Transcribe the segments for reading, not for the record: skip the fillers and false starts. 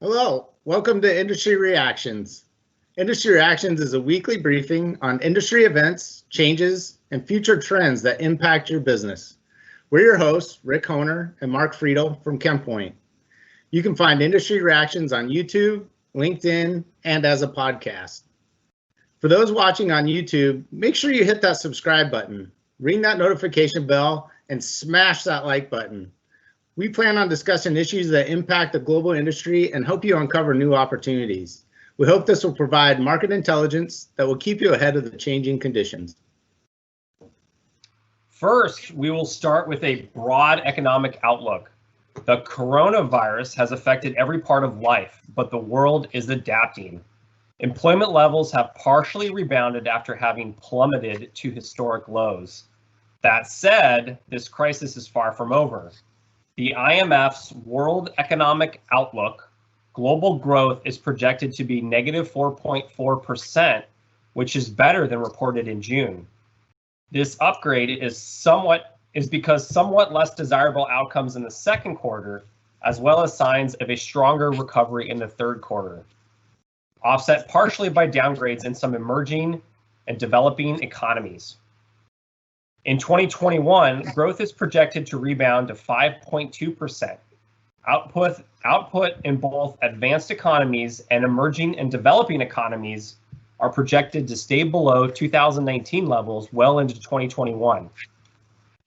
Hello, welcome to Industry Reactions. Industry Reactions is a weekly briefing on industry events, changes, and future trends that impact your business. We're your hosts, Rick Honer and Mark Friedel from Chempoint. You can find Industry Reactions on YouTube, LinkedIn, and as a podcast. For those watching on YouTube, make sure you hit that subscribe button, ring that notification bell, and smash that like button. We plan on discussing issues that impact the global industry and help you uncover new opportunities. We hope this will provide market intelligence that will keep you ahead of the changing conditions. First, we will start with a broad economic outlook. The coronavirus has affected every part of life, but the world is adapting. Employment levels have partially rebounded after having plummeted to historic lows. That said, this crisis is far from over. The IMF's World Economic Outlook, global growth is projected to be negative 4.4%, which is better than reported in June. This upgrade is because somewhat less desirable outcomes in the second quarter, as well as signs of a stronger recovery in the third quarter, offset partially by downgrades in some emerging and developing economies. In 2021, growth is projected to rebound to 5.2%. Output in both advanced economies and emerging and developing economies are projected to stay below 2019 levels well into 2021.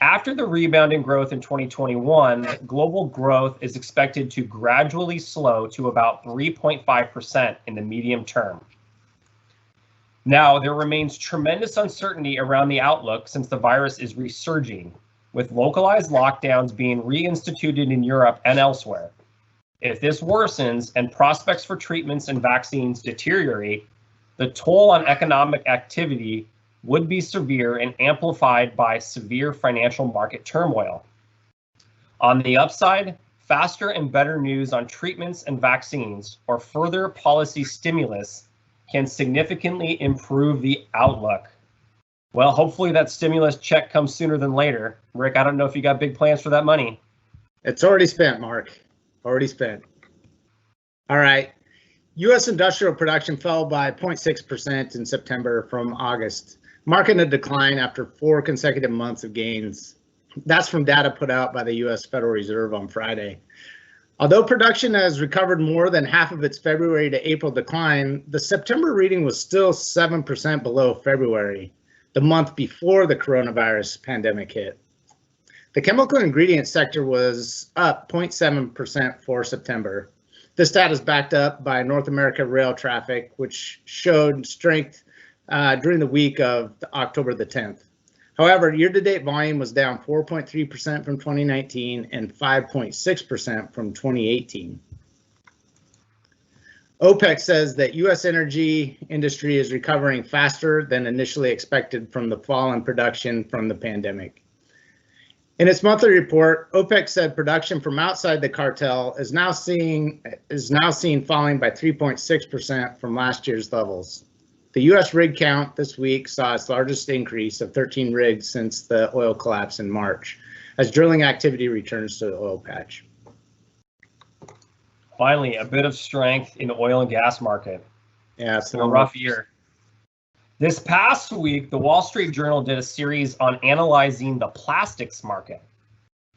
After the rebound in growth in 2021, global growth is expected to gradually slow to about 3.5% in the medium term. Now, there remains tremendous uncertainty around the outlook since the virus is resurging, with localized lockdowns being reinstituted in Europe and elsewhere. If this worsens and prospects for treatments and vaccines deteriorate, the toll on economic activity would be severe and amplified by severe financial market turmoil. On the upside, faster and better news on treatments and vaccines or further policy stimulus can significantly improve the outlook. Well, hopefully that stimulus check comes sooner than later. Rick, I don't know if you got big plans for that money. It's already spent, Mark. Already spent. All right. U.S. industrial production fell by 0.6% in September from August, marking a decline after 4 consecutive months of gains. That's from data put out by the U.S. Federal Reserve on Friday. Although production has recovered more than half of its February to April decline, the September reading was still 7% below February, the month before the coronavirus pandemic hit. The chemical ingredient sector was up 0.7% for September. This data is backed up by North America rail traffic, which showed strength during the week of October the 10th. However, year-to-date volume was down 4.3% from 2019 and 5.6% from 2018. OPEC says that U.S. energy industry is recovering faster than initially expected from the fall in production from the pandemic. In its monthly report, OPEC said production from outside the cartel is now seen falling by 3.6% from last year's levels. The U.S. rig count this week saw its largest increase of 13 rigs since the oil collapse in March, as drilling activity returns to the oil patch. Finally, a bit of strength in the oil and gas market. Yeah, it's been a rough year. This past week, the Wall Street Journal did a series on analyzing the plastics market.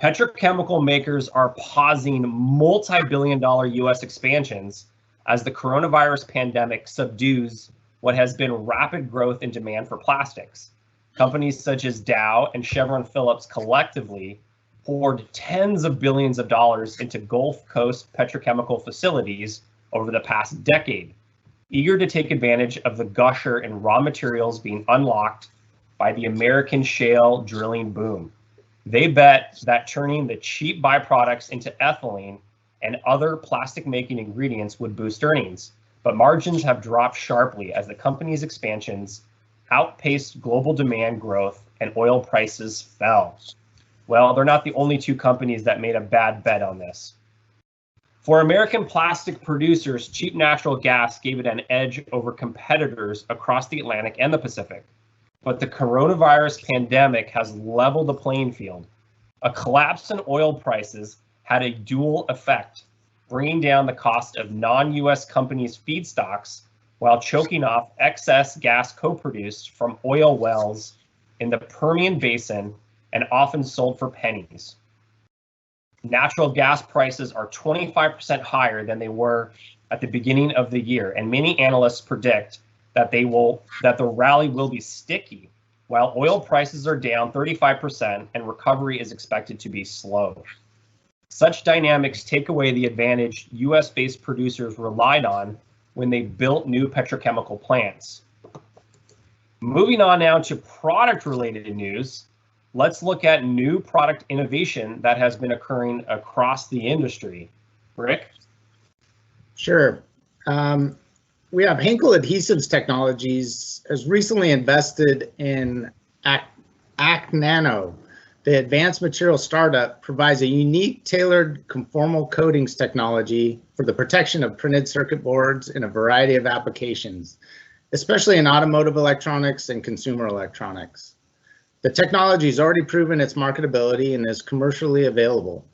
Petrochemical makers are pausing multi-billion-dollar U.S. expansions as the coronavirus pandemic subdues what has been rapid growth in demand for plastics. Companies such as Dow and Chevron Phillips collectively poured tens of billions of dollars into Gulf Coast petrochemical facilities over the past decade, eager to take advantage of the gusher in raw materials being unlocked by the American shale drilling boom. They bet that turning the cheap byproducts into ethylene and other plastic-making ingredients would boost earnings. But margins have dropped sharply as the company's expansions outpaced global demand growth and oil prices fell. Well, they're not the only two companies that made a bad bet on this. For American plastic producers, cheap natural gas gave it an edge over competitors across the Atlantic and the Pacific. But the coronavirus pandemic has leveled the playing field. A collapse in oil prices had a dual effect. bringing down the cost of non-US companies' feedstocks while choking off excess gas co-produced from oil wells in the Permian Basin and often sold for pennies. Natural gas prices are 25% higher than they were at the beginning of the year, and many analysts predict that the rally will be sticky, while oil prices are down 35% and recovery is expected to be slow. Such dynamics take away the advantage US-based producers relied on when they built new petrochemical plants. Moving on now to product-related news, let's look at new product innovation that has been occurring across the industry. Rick? Sure. We have Henkel Adhesives Technologies has recently invested in Nano. The advanced material startup provides a unique tailored conformal coatings technology for the protection of printed circuit boards in a variety of applications, especially in automotive electronics and consumer electronics. The technology has already proven its marketability and is commercially available.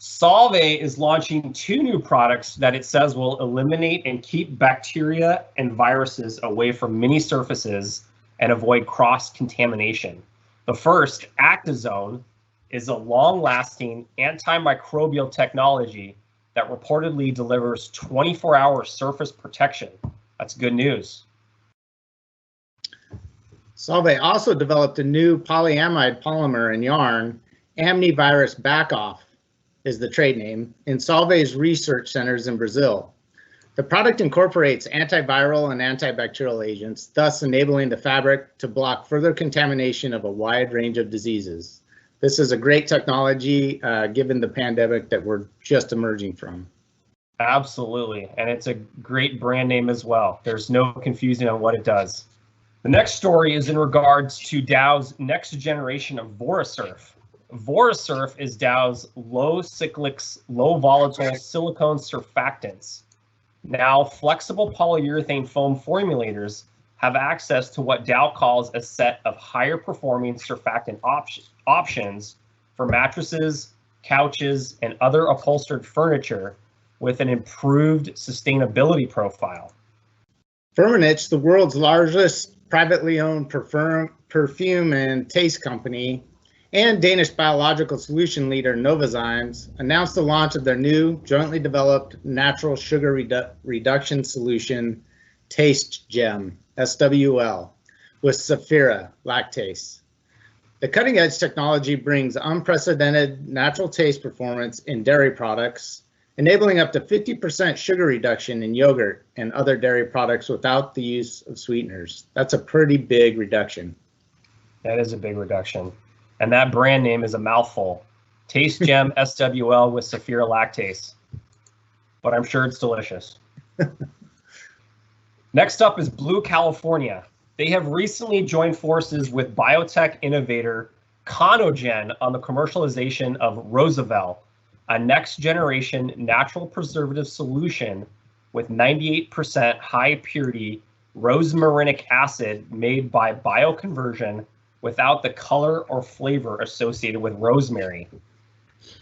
Solvea is launching 2 new products that it says will eliminate and keep bacteria and viruses away from many surfaces and avoid cross-contamination. The first, Actizone, is a long-lasting antimicrobial technology that reportedly delivers 24-hour surface protection. That's good news. Solvea also developed a new polyamide polymer and yarn, Amnivirus Backoff is the trade name, in Solvea's research centers in Brazil. The product incorporates antiviral and antibacterial agents, thus enabling the fabric to block further contamination of a wide range of diseases. This is a great technology given the pandemic that we're just emerging from. Absolutely, and it's a great brand name as well. There's no confusion on what it does. The next story is in regards to Dow's next generation of VoraSurf. VoraSurf is Dow's low cyclic, low volatile silicone surfactants. Now, flexible polyurethane foam formulators have access to what Dow calls a set of higher performing surfactant options for mattresses, couches, and other upholstered furniture with an improved sustainability profile. Firmenich, the world's largest privately owned perfume and taste company, and Danish biological solution leader Novazymes announced the launch of their new jointly developed natural sugar reduction solution, Taste Gem, SWL, with Saphira lactase. The cutting edge technology brings unprecedented natural taste performance in dairy products, enabling up to 50% sugar reduction in yogurt and other dairy products without the use of sweeteners. That's a pretty big reduction. That is a big reduction. And that brand name is a mouthful. Taste Gem SWL with Saphira lactase. But I'm sure it's delicious. Next up is Blue California. They have recently joined forces with biotech innovator Conogen on the commercialization of Roosevelt, a next-generation natural preservative solution with 98% high-purity rosmarinic acid made by bioconversion without the color or flavor associated with rosemary.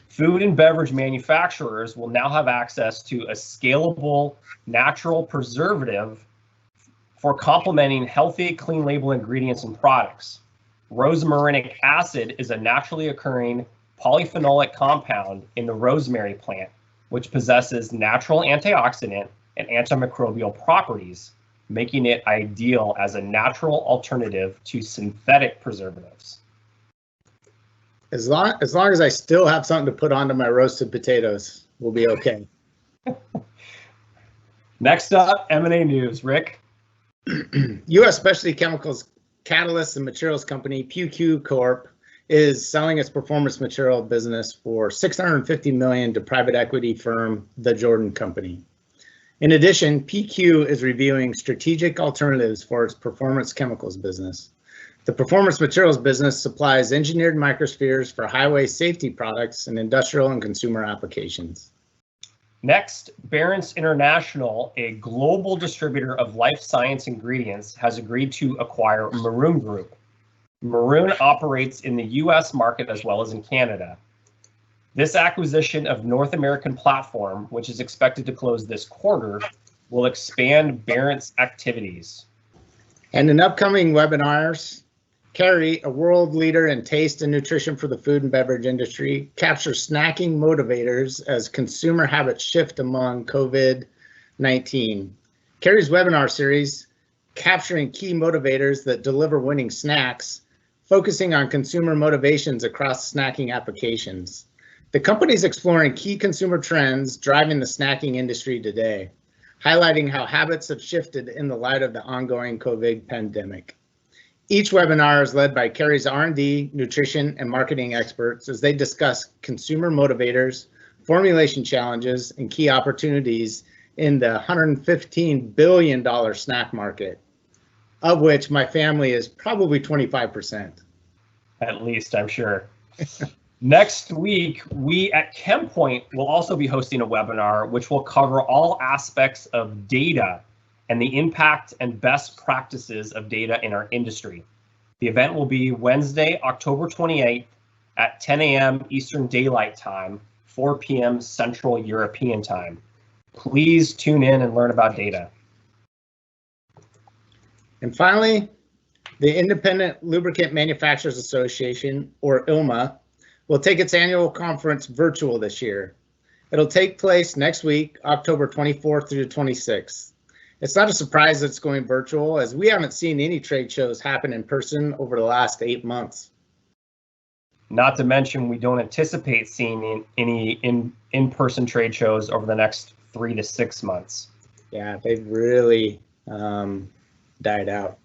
Food and beverage manufacturers will now have access to a scalable natural preservative for complementing healthy, clean label ingredients and products. Rosmarinic acid is a naturally occurring polyphenolic compound in the rosemary plant, which possesses natural antioxidant and antimicrobial properties, making it ideal as a natural alternative to synthetic preservatives. As long as I still have something to put onto my roasted potatoes, we'll be okay. Next up, M&A news. Rick? U.S. Specialty Chemicals Catalysts and Materials Company, PQ Corp., is selling its performance material business for $650 million to private equity firm The Jordan Company. In addition, PQ is reviewing strategic alternatives for its performance chemicals business. The performance materials business supplies engineered microspheres for highway safety products and industrial and consumer applications. Next, Barron International, a global distributor of life science ingredients, has agreed to acquire Maroon Group. Maroon operates in the US market as well as in Canada. This acquisition of North American platform, which is expected to close this quarter, will expand Barron's activities. And in upcoming webinars, Kerry, a world leader in taste and nutrition for the food and beverage industry, captures snacking motivators as consumer habits shift among COVID-19. Kerry's webinar series, Capturing Key Motivators That Deliver Winning Snacks, focusing on consumer motivations across snacking applications. The company is exploring key consumer trends driving the snacking industry today, highlighting how habits have shifted in the light of the ongoing COVID pandemic. Each webinar is led by Kerry's R&D, nutrition, and marketing experts as they discuss consumer motivators, formulation challenges, and key opportunities in the $115 billion snack market, of which my family is probably 25%. At least, I'm sure. Next week, we at Chempoint will also be hosting a webinar which will cover all aspects of data and the impact and best practices of data in our industry. The event will be Wednesday, October 28th at 10 a.m. Eastern Daylight Time, 4 p.m. Central European Time. Please tune in and learn about data. And finally, the Independent Lubricant Manufacturers Association, or ILMA, will take its annual conference virtual this year. It'll take place next week, October 24th through 26th. It's not a surprise that it's going virtual, as we haven't seen any trade shows happen in person over the last 8 months. Not to mention, we don't anticipate seeing any in-person trade shows over the next 3 to 6 months. Yeah, they've really died out.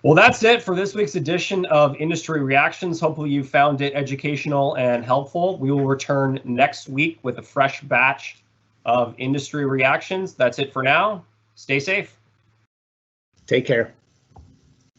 Well, that's it for this week's edition of Industry Reactions. Hopefully you found it educational and helpful. We will return next week with a fresh batch of Industry Reactions. That's it for now. Stay safe. Take care.